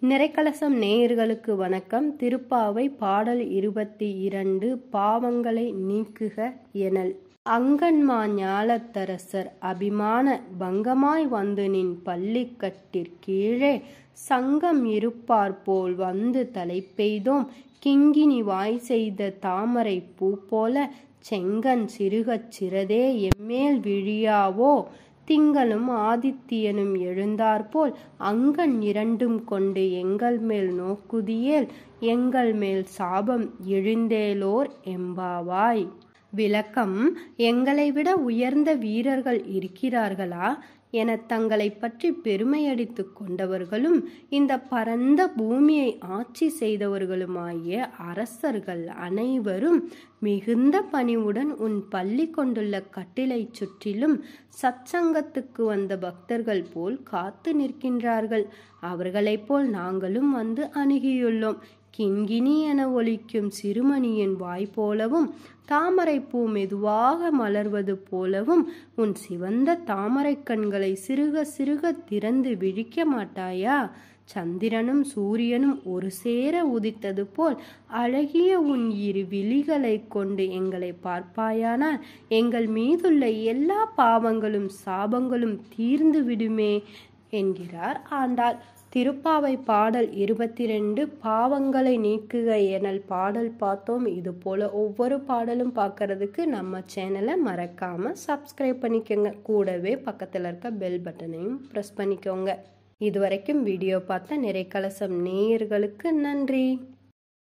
நிறைக்கலசம் நேயர்களுக்கு வணக்கம். திருப்பாவை பாடல் 22 பாவங்களை நீக்குக எனல். அங்கன்மா ஞாலத்தரசர் அபிமான பங்கமாய் வந்து நின் பள்ளிக்கட்டிற்கீழே சங்கம் இருப்பார் போல் வந்து தலைப்பெய்தோம் கிங்கினி வாய் செய்த தாமரை பூ போல செங்கண் சிறுகச் சிறதே எம்மேல் விழியாவோ. திங்களும் ஆதித்தியனும் எழுந்தாற்போல் அங்கண் இரண்டும் கொண்டு எங்கள் மேல் நோக்குதியேல் எங்கள் மேல் சாபம் எழுந்தேலோர் எம்பாவாய். விளக்கம்: எங்களை விட உயர்ந்த வீரர்கள் இருக்கிறார்களா என தங்களை பற்றி பெருமையடித்து கொண்டவர்களும் இந்த பரந்த பூமியை ஆட்சி செய்தவர்களுமாகிய அரசர்கள் அனைவரும் மிகுந்த பணிவுடன் உன் பள்ளி கொண்டுள்ள கட்டிலை சுற்றிலும் சச்சங்கத்துக்கு வந்த பக்தர்கள் போல் காத்து நிற்கின்றார்கள். அவர்களைப் போல் நாங்களும் வந்து அணுகியுள்ளோம். கிண்கிணி என ஒலிக்கும் சிறுமணியின் வாய் போலவும் தாமரைப்பூ மெதுவாக மலர்வது போலவும் உன் சிவந்த தாமரை கண்களை சிறுக சிறுக திறந்து விழிக்க மாட்டாயா? சந்திரனும் சூரியனும் ஒரு சேர உதித்தது போல் அழகிய உன் இரு விழிகளை கொண்டு எங்களை பார்ப்பாயானால் எங்கள் மீதுள்ள எல்லா பாவங்களும் சாபங்களும் தீர்ந்து விடுமே என்கிறார் ஆண்டாள். திருப்பாவை பாடல் 22 பாவங்களை நீக்குக எனல் பாடல் பார்த்தோம். இது போல ஒவ்வொரு பாடலும் பார்க்கறதுக்கு நம்ம சேனலை மறக்காம சப்ஸ்கிரைப் பண்ணிக்கோங்க. கூடவே பக்கத்தில் இருக்க பெல் பட்டனையும் ப்ரெஸ் பண்ணிக்கோங்க. இதுவரைக்கும் வீடியோ பார்த்த நிறைக்கலசம் நேயர்களுக்கு நன்றி.